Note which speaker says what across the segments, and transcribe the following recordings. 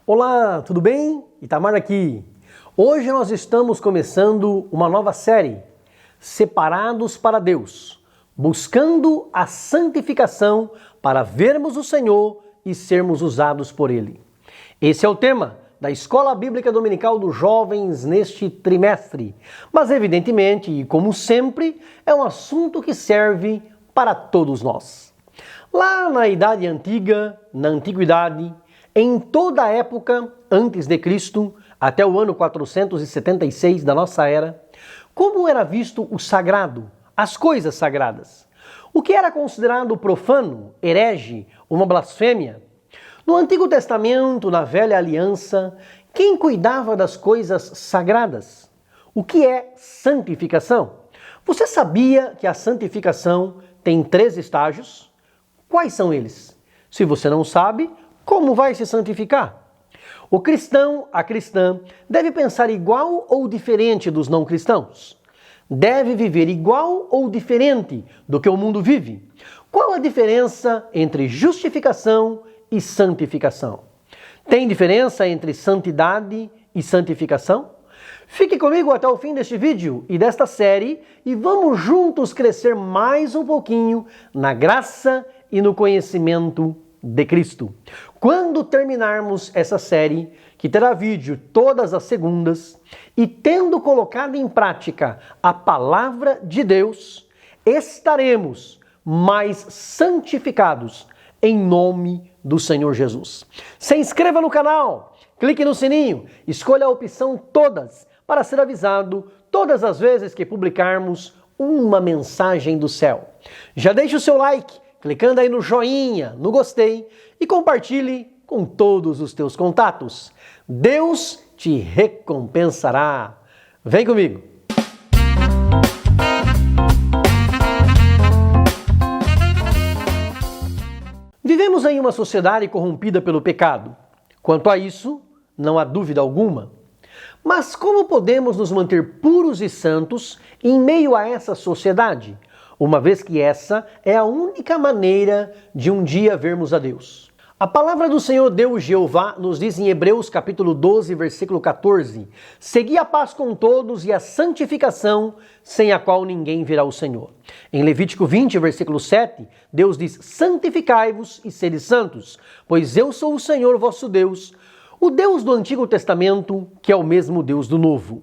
Speaker 1: Olá, tudo bem? Itamar aqui. Hoje nós estamos começando uma nova série, Separados para Deus, buscando a santificação para vermos o Senhor e sermos usados por Ele. Esse é o tema da Escola Bíblica Dominical dos Jovens neste trimestre, mas evidentemente, e como sempre, é um assunto que serve para todos nós. Lá na Idade Antiga, na Antiguidade, em toda a época antes de Cristo, até o ano 476 da nossa era, como era visto o sagrado, as coisas sagradas? O que era considerado profano, herege, uma blasfêmia? No Antigo Testamento, na Velha Aliança, quem cuidava das coisas sagradas? O que é santificação? Você sabia que a santificação tem 3 estágios? Quais são eles? Se você não sabe, como vai se santificar? O cristão, a cristã, deve pensar igual ou diferente dos não cristãos? Deve viver igual ou diferente do que o mundo vive? Qual a diferença entre justificação e santificação? Tem diferença entre santidade e santificação? Fique comigo até o fim deste vídeo e desta série e vamos juntos crescer mais um pouquinho na graça e no conhecimento de Cristo. Quando terminarmos essa série, que terá vídeo todas as segundas, e tendo colocado em prática a palavra de Deus, estaremos mais santificados em nome do Senhor Jesus. Se inscreva no canal, clique no sininho, escolha a opção todas para ser avisado todas as vezes que publicarmos uma mensagem do céu. Já deixe o seu like, clicando aí no joinha, no gostei e compartilhe com todos os teus contatos. Deus te recompensará. Vem comigo! Vivemos em uma sociedade corrompida pelo pecado. Quanto a isso, não há dúvida alguma. Mas como podemos nos manter puros e santos em meio a essa sociedade? Uma vez que essa é a única maneira de um dia vermos a Deus. A palavra do Senhor Deus Jeová nos diz em Hebreus capítulo 12, versículo 14: Segui a paz com todos e a santificação, sem a qual ninguém verá o Senhor. Em Levítico 20, versículo 7, Deus diz: Santificai-vos e sede santos, pois eu sou o Senhor vosso Deus, o Deus do Antigo Testamento, que é o mesmo Deus do Novo.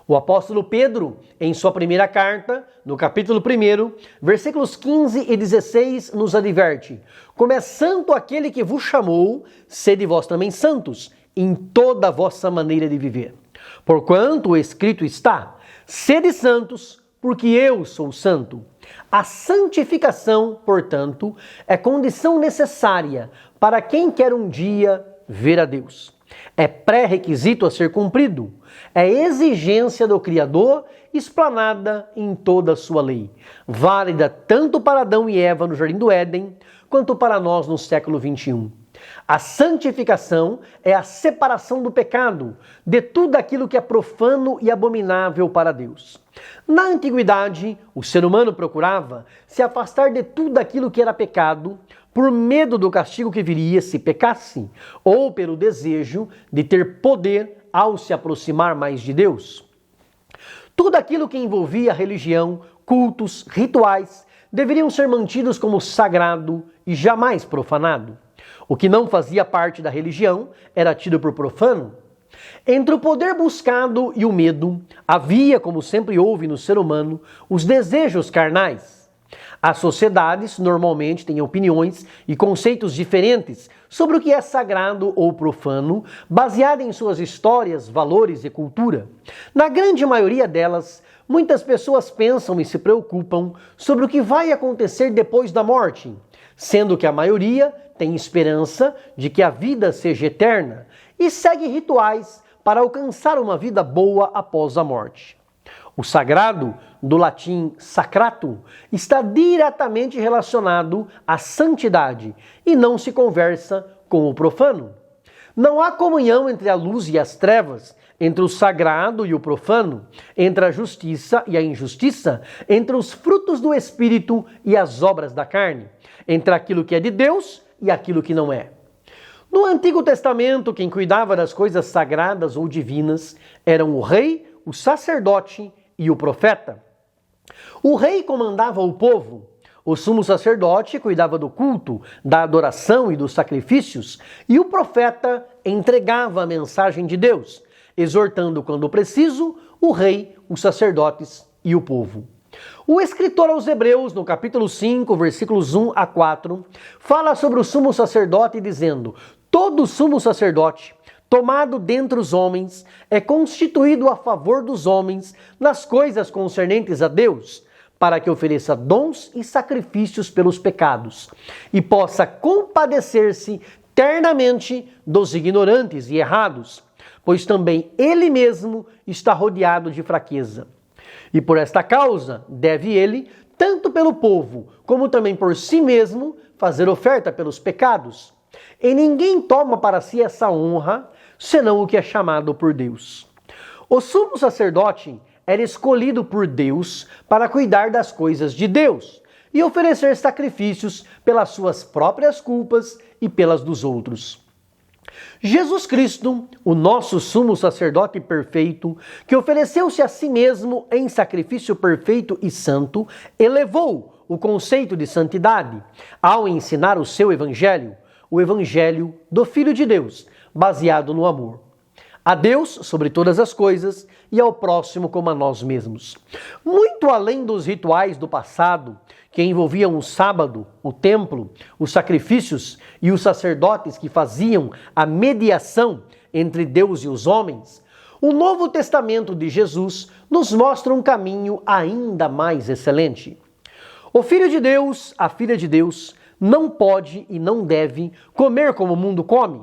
Speaker 1: O apóstolo Pedro, em sua primeira carta, no capítulo 1, versículos 15 e 16, nos adverte: Como é santo aquele que vos chamou, sede vós também santos, em toda a vossa maneira de viver. Porquanto o escrito está: Sede santos, porque eu sou santo. A santificação, portanto, é condição necessária para quem quer um dia ver a Deus. É pré-requisito a ser cumprido. É exigência do Criador explanada em toda a sua lei, válida tanto para Adão e Eva no Jardim do Éden, quanto para nós no século 21. A santificação é a separação do pecado, de tudo aquilo que é profano e abominável para Deus. Na antiguidade, o ser humano procurava se afastar de tudo aquilo que era pecado, por medo do castigo que viria se pecasse, ou pelo desejo de ter poder ao se aproximar mais de Deus. Tudo aquilo que envolvia religião, cultos, rituais, deveriam ser mantidos como sagrado e jamais profanado. O que não fazia parte da religião era tido por profano. Entre o poder buscado e o medo, havia, como sempre houve no ser humano, os desejos carnais. As sociedades normalmente têm opiniões e conceitos diferentes sobre o que é sagrado ou profano, baseado em suas histórias, valores e cultura. Na grande maioria delas, muitas pessoas pensam e se preocupam sobre o que vai acontecer depois da morte, sendo que a maioria tem esperança de que a vida seja eterna e segue rituais para alcançar uma vida boa após a morte. O sagrado, do latim sacratum, está diretamente relacionado à santidade e não se conversa com o profano. Não há comunhão entre a luz e as trevas, entre o sagrado e o profano, entre a justiça e a injustiça, entre os frutos do Espírito e as obras da carne, entre aquilo que é de Deus e aquilo que não é. No Antigo Testamento, quem cuidava das coisas sagradas ou divinas eram o rei, o sacerdote e o profeta. O rei comandava o povo, o sumo sacerdote cuidava do culto, da adoração e dos sacrifícios, e o profeta entregava a mensagem de Deus, exortando quando preciso o rei, os sacerdotes e o povo. O escritor aos Hebreus, no capítulo 5, versículos 1 a 4, fala sobre o sumo sacerdote dizendo: todo sumo sacerdote, tomado dentre os homens, é constituído a favor dos homens nas coisas concernentes a Deus, para que ofereça dons e sacrifícios pelos pecados, e possa compadecer-se ternamente dos ignorantes e errados, pois também ele mesmo está rodeado de fraqueza. E por esta causa deve ele, tanto pelo povo como também por si mesmo, fazer oferta pelos pecados. E ninguém toma para si essa honra, senão o que é chamado por Deus. O sumo sacerdote era escolhido por Deus para cuidar das coisas de Deus e oferecer sacrifícios pelas suas próprias culpas e pelas dos outros. Jesus Cristo, o nosso sumo sacerdote perfeito, que ofereceu-se a si mesmo em sacrifício perfeito e santo, elevou o conceito de santidade ao ensinar o seu evangelho, o evangelho do Filho de Deus, baseado no amor. A Deus sobre todas as coisas e ao próximo como a nós mesmos. Muito além dos rituais do passado, que envolviam o sábado, o templo, os sacrifícios e os sacerdotes que faziam a mediação entre Deus e os homens, o Novo Testamento de Jesus nos mostra um caminho ainda mais excelente. O Filho de Deus, a Filha de Deus, não pode e não deve comer como o mundo come,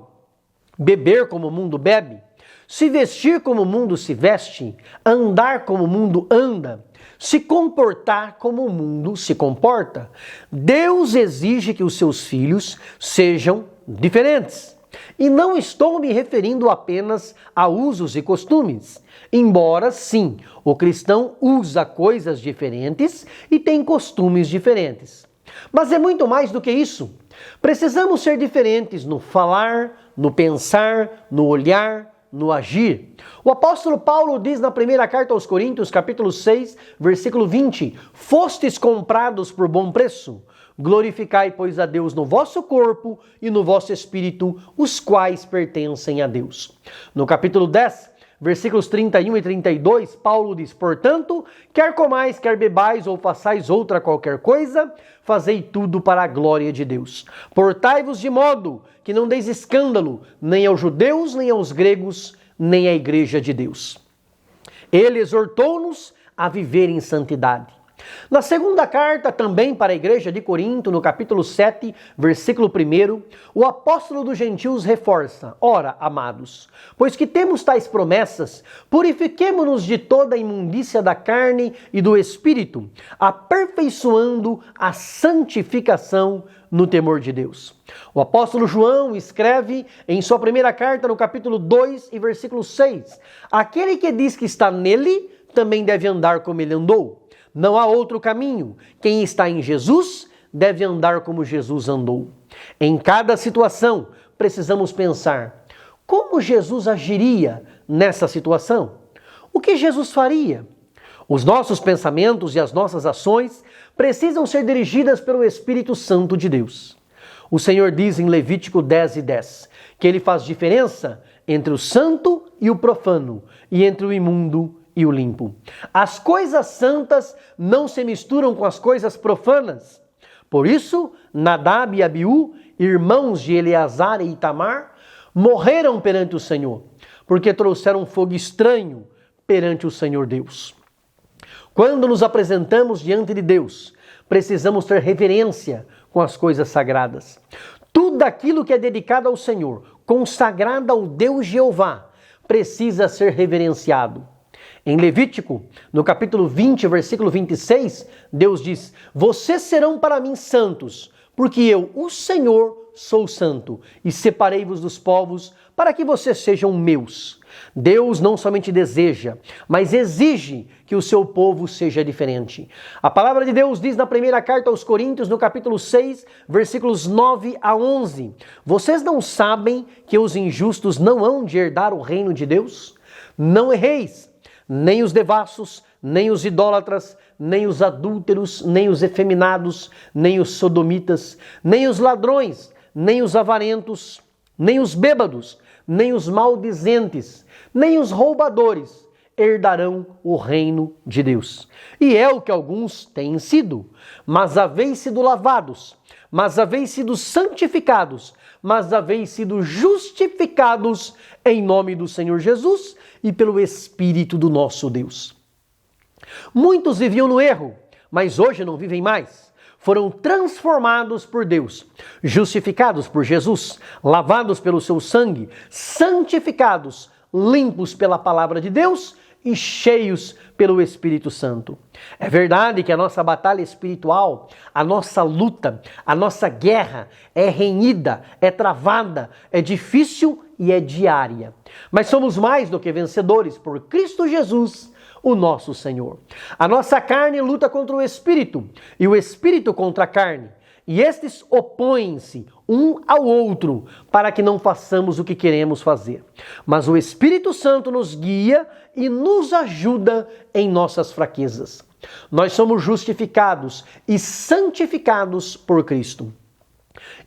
Speaker 1: beber como o mundo bebe, se vestir como o mundo se veste, andar como o mundo anda, se comportar como o mundo se comporta. Deus exige que os seus filhos sejam diferentes. E não estou me referindo apenas a usos e costumes. Embora, sim, o cristão usa coisas diferentes e tem costumes diferentes. Mas é muito mais do que isso. Precisamos ser diferentes no falar, no pensar, no olhar, no agir. O apóstolo Paulo diz na primeira carta aos Coríntios, capítulo 6, versículo 20: fostes comprados por bom preço. Glorificai, pois, a Deus no vosso corpo e no vosso espírito, os quais pertencem a Deus. No capítulo 10, versículos 31 e 32, Paulo diz: portanto, quer comais, quer bebais ou façais outra qualquer coisa, fazei tudo para a glória de Deus. Portai-vos de modo que não deis escândalo, nem aos judeus, nem aos gregos, nem à igreja de Deus. Ele exortou-nos a viver em santidade. Na segunda carta, também para a igreja de Corinto, no capítulo 7, versículo 1, o apóstolo dos gentios reforça: ora, amados, pois que temos tais promessas, purifiquemo-nos de toda a imundícia da carne e do espírito, aperfeiçoando a santificação no temor de Deus. O apóstolo João escreve em sua primeira carta, no capítulo 2 e versículo 6, aquele que diz que está nele, também deve andar como ele andou. Não há outro caminho. Quem está em Jesus deve andar como Jesus andou. Em cada situação, precisamos pensar: como Jesus agiria nessa situação? O que Jesus faria? Os nossos pensamentos e as nossas ações precisam ser dirigidas pelo Espírito Santo de Deus. O Senhor diz em Levítico 10:10 que Ele faz diferença entre o santo e o profano, e entre o imundo e o limpo. As coisas santas não se misturam com as coisas profanas. Por isso, Nadab e Abiú, irmãos de Eleazar e Itamar, morreram perante o Senhor, porque trouxeram fogo estranho perante o Senhor Deus. Quando nos apresentamos diante de Deus, precisamos ter reverência com as coisas sagradas. Tudo aquilo que é dedicado ao Senhor, consagrado ao Deus Jeová, precisa ser reverenciado. Em Levítico, no capítulo 20, versículo 26, Deus diz: vocês serão para mim santos, porque eu, o Senhor, sou santo e separei-vos dos povos para que vocês sejam meus. Deus não somente deseja, mas exige que o seu povo seja diferente. A palavra de Deus diz na primeira carta aos Coríntios, no capítulo 6, versículos 9 a 11. Vocês não sabem que os injustos não hão de herdar o reino de Deus? Não erreis, nem os devassos, nem os idólatras, nem os adúlteros, nem os efeminados, nem os sodomitas, nem os ladrões, nem os avarentos, nem os bêbados, nem os maldizentes, nem os roubadores herdarão o reino de Deus. E é o que alguns têm sido. Mas haveis sido lavados, mas haveis sido santificados, mas haveis sido justificados em nome do Senhor Jesus e pelo Espírito do nosso Deus. Muitos viviam no erro, mas hoje não vivem mais. Foram transformados por Deus, justificados por Jesus, lavados pelo seu sangue, santificados, limpos pela palavra de Deus e cheios pelo Espírito Santo. É verdade que a nossa batalha espiritual, a nossa luta, a nossa guerra é renhida, é travada, é difícil e é diária. Mas somos mais do que vencedores por Cristo Jesus, o nosso Senhor. A nossa carne luta contra o Espírito e o Espírito contra a carne. E estes opõem-se um ao outro para que não façamos o que queremos fazer. Mas o Espírito Santo nos guia e nos ajuda em nossas fraquezas. Nós somos justificados e santificados por Cristo.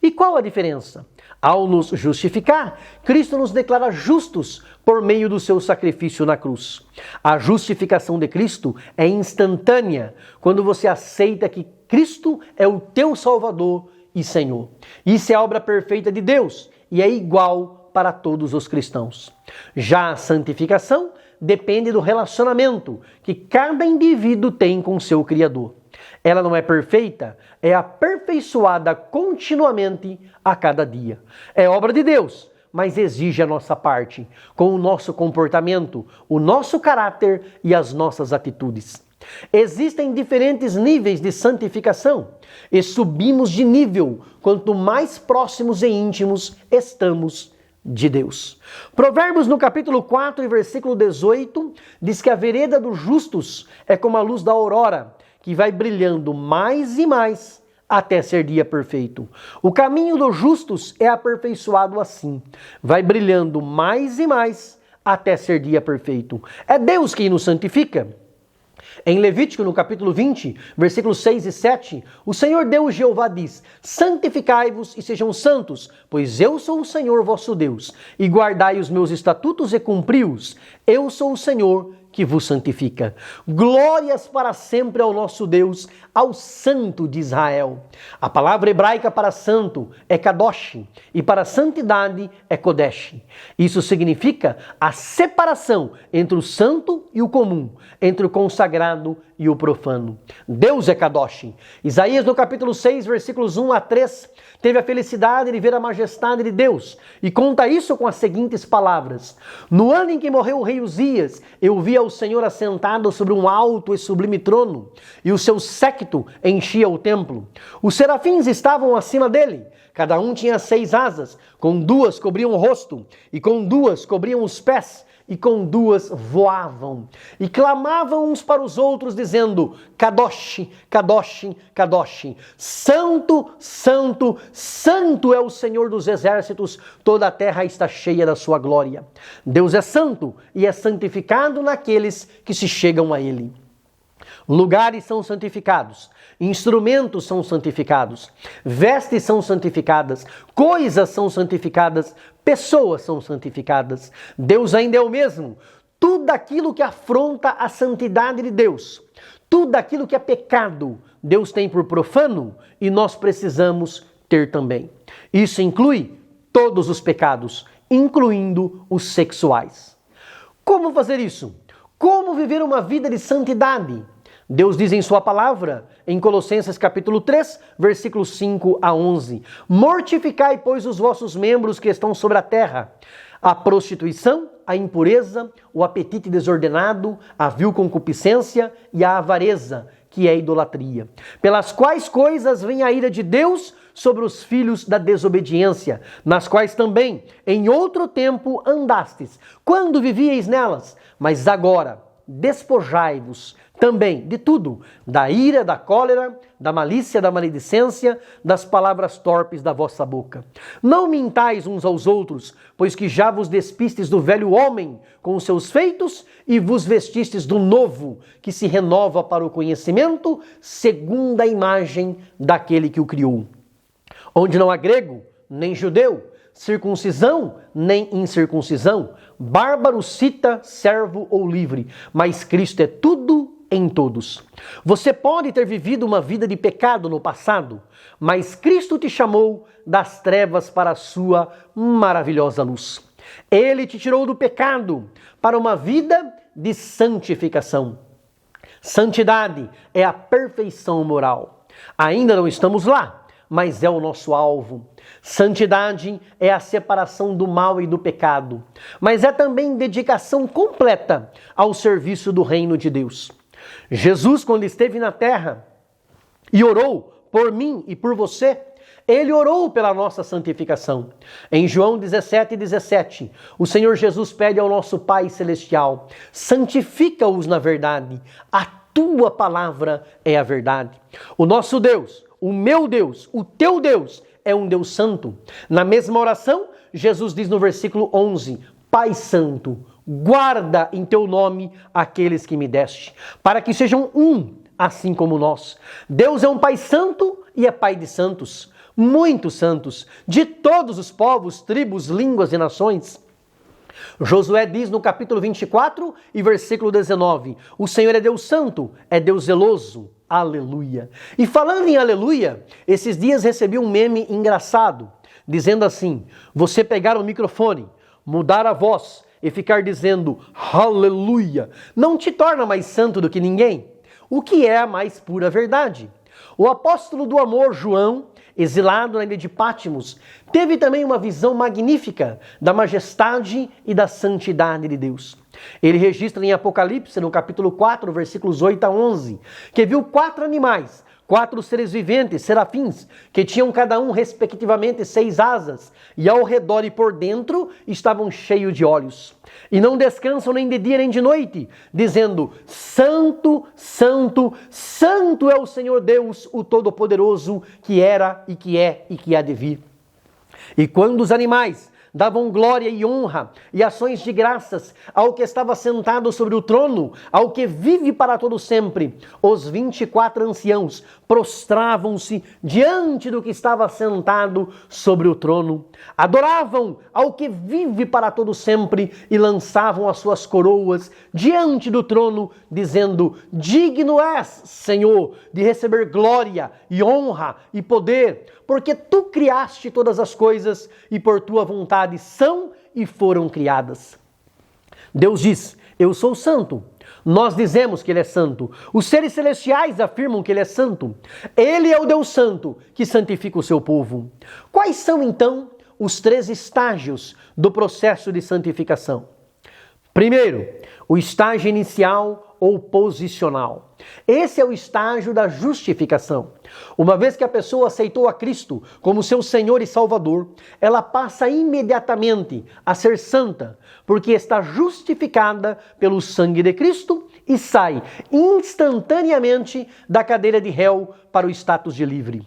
Speaker 1: E qual a diferença? Ao nos justificar, Cristo nos declara justos por meio do seu sacrifício na cruz. A justificação de Cristo é instantânea quando você aceita que Cristo é o teu Salvador e Senhor. Isso é a obra perfeita de Deus e é igual para todos os cristãos. Já a santificação depende do relacionamento que cada indivíduo tem com seu Criador. Ela não é perfeita, é aperfeiçoada continuamente a cada dia. É obra de Deus, mas exige a nossa parte, com o nosso comportamento, o nosso caráter e as nossas atitudes. Existem diferentes níveis de santificação e subimos de nível quanto mais próximos e íntimos estamos de Deus. Provérbios no capítulo 4 e versículo 18 diz que a vereda dos justos é como a luz da aurora, que vai brilhando mais e mais até ser dia perfeito. O caminho dos justos é aperfeiçoado assim, vai brilhando mais e mais até ser dia perfeito. É Deus quem nos santifica. Em Levítico, no capítulo 20, versículos 6 e 7, o Senhor Deus Jeová diz: santificai-vos e sejam santos, pois eu sou o Senhor vosso Deus, e guardai os meus estatutos e cumpri-os. Eu sou o Senhor que vos santifica. Glórias para sempre ao nosso Deus, ao Santo de Israel. A palavra hebraica para santo é kadosh e para santidade é kodesh. Isso significa a separação entre o santo e o comum, entre o consagrado e o profano. Deus é kadosh. Isaías no capítulo 6, versículos 1 a 3, teve a felicidade de ver a majestade de Deus e conta isso com as seguintes palavras: no ano em que morreu o rei Uzias, eu vi ao Senhor assentado sobre um alto e sublime trono, e o seu séquito enchia o templo. Os serafins estavam acima dele, cada um tinha 6 asas, com 2 cobriam o rosto, e com 2 cobriam os pés, e com 2 voavam, e clamavam uns para os outros, dizendo: Kadosh, Kadosh, Kadosh, Santo, Santo, Santo é o Senhor dos exércitos, toda a terra está cheia da sua glória. Deus é santo e é santificado naqueles que se chegam a Ele. Lugares são santificados, instrumentos são santificados, vestes são santificadas, coisas são santificadas, pessoas são santificadas. Deus ainda é o mesmo. Tudo aquilo que afronta a santidade de Deus, tudo aquilo que é pecado, Deus tem por profano e nós precisamos ter também. Isso inclui todos os pecados, incluindo os sexuais. Como fazer isso? Como viver uma vida de santidade? Deus diz em sua palavra, em Colossenses capítulo 3, versículos 5 a 11, mortificai, pois, os vossos membros que estão sobre a terra, a prostituição, a impureza, o apetite desordenado, a vil concupiscência e a avareza, que é idolatria, pelas quais coisas vem a ira de Deus sobre os filhos da desobediência, nas quais também, em outro tempo, andastes, quando vivieis nelas. Mas agora, despojai-vos também de tudo, da ira, da cólera, da malícia, da maledicência, das palavras torpes da vossa boca. Não mintais uns aos outros, pois que já vos despistes do velho homem com os seus feitos e vos vestistes do novo, que se renova para o conhecimento, segundo a imagem daquele que o criou. Onde não há grego, nem judeu, circuncisão, nem incircuncisão, bárbaro, cita, servo ou livre, mas Cristo é tudo em todos. Você pode ter vivido uma vida de pecado no passado, mas Cristo te chamou das trevas para a sua maravilhosa luz. Ele te tirou do pecado para uma vida de santificação. Santidade é a perfeição moral. Ainda não estamos lá, mas é o nosso alvo. Santidade é a separação do mal e do pecado, mas é também dedicação completa ao serviço do reino de Deus. Jesus, quando esteve na terra e orou por mim e por você, ele orou pela nossa santificação. Em João 17:17, o Senhor Jesus pede ao nosso Pai Celestial: santifica-os na verdade, a tua palavra é a verdade. O nosso Deus, o meu Deus, o teu Deus é um Deus santo. Na mesma oração, Jesus diz no versículo 11, Pai Santo, guarda em teu nome aqueles que me deste, para que sejam um, assim como nós. Deus é um Pai santo e é Pai de santos, muitos santos, de todos os povos, tribos, línguas e nações. Josué diz no capítulo 24 e versículo 19, o Senhor é Deus santo, é Deus zeloso. Aleluia. E falando em aleluia, esses dias recebi um meme engraçado, dizendo assim, você pegar o microfone, mudar a voz e ficar dizendo aleluia, não te torna mais santo do que ninguém? O que é a mais pura verdade? O apóstolo do amor, João, exilado na ilha de Patmos, teve também uma visão magnífica da majestade e da santidade de Deus. Ele registra em Apocalipse, no capítulo 4, versículos 8 a 11, que viu 4 animais, 4 seres viventes, serafins, que tinham cada um, respectivamente, 6 asas, e ao redor e por dentro estavam cheios de olhos. E não descansam nem de dia nem de noite, dizendo, Santo, Santo, Santo é o Senhor Deus, o Todo-Poderoso, que era e que é e que há de vir. E quando os animais davam glória e honra e ações de graças ao que estava sentado sobre o trono, ao que vive para todo sempre, os 24 anciãos prostravam-se diante do que estava sentado sobre o trono, adoravam ao que vive para todo sempre e lançavam as suas coroas diante do trono, dizendo, digno és, Senhor, de receber glória e honra e poder, porque tu criaste todas as coisas e por tua vontade são e foram criadas. Deus diz, eu sou santo. Nós dizemos que Ele é santo. Os seres celestiais afirmam que Ele é santo. Ele é o Deus santo que santifica o seu povo. Quais são, então, os 3 estágios do processo de santificação? Primeiro, o estágio inicial ou posicional. Esse é o estágio da justificação. Uma vez que a pessoa aceitou a Cristo como seu Senhor e Salvador, ela passa imediatamente a ser santa, porque está justificada pelo sangue de Cristo e sai instantaneamente da cadeira de réu para o status de livre.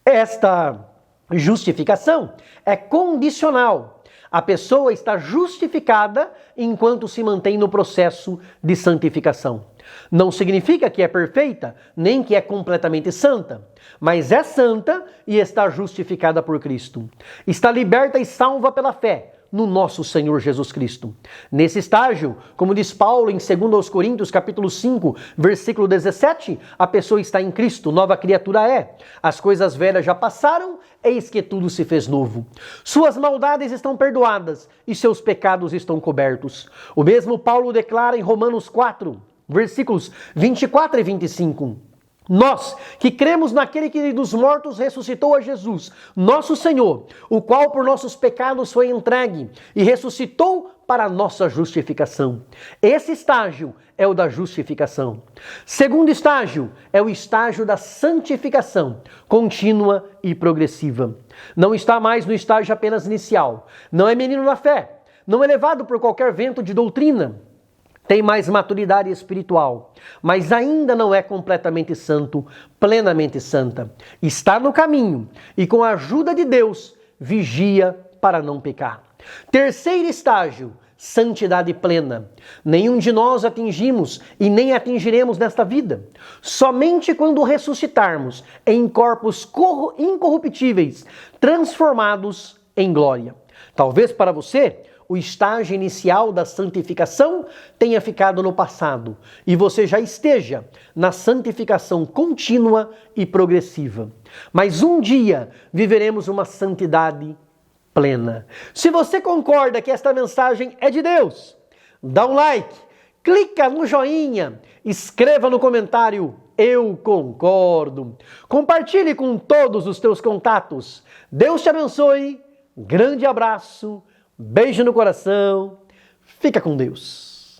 Speaker 1: Esta justificação é condicional. A pessoa está justificada enquanto se mantém no processo de santificação. Não significa que é perfeita, nem que é completamente santa, mas é santa e está justificada por Cristo. Está liberta e salva pela fé no nosso Senhor Jesus Cristo. Nesse estágio, como diz Paulo em 2 Coríntios capítulo 5, versículo 17, a pessoa está em Cristo, nova criatura é. As coisas velhas já passaram, eis que tudo se fez novo. Suas maldades estão perdoadas e seus pecados estão cobertos. O mesmo Paulo declara em Romanos 4, versículos 24 e 25. Nós que cremos naquele que dos mortos ressuscitou a Jesus, nosso Senhor, o qual por nossos pecados foi entregue e ressuscitou para a nossa justificação. Esse estágio é o da justificação. Segundo estágio é o estágio da santificação, contínua e progressiva. Não está mais no estágio apenas inicial. Não é menino na fé. Não é levado por qualquer vento de doutrina. Tem mais maturidade espiritual, mas ainda não é completamente santo, plenamente santa. Está no caminho e com a ajuda de Deus, vigia para não pecar. Terceiro estágio, santidade plena. Nenhum de nós atingimos e nem atingiremos nesta vida. Somente quando ressuscitarmos em corpos incorruptíveis, transformados em glória. Talvez para você, o estágio inicial da santificação tenha ficado no passado e você já esteja na santificação contínua e progressiva. Mas um dia viveremos uma santidade plena. Se você concorda que esta mensagem é de Deus, dá um like, clica no joinha, escreva no comentário "Eu concordo". Compartilhe com todos os teus contatos. Deus te abençoe. Grande abraço. Beijo no coração. Fica com Deus.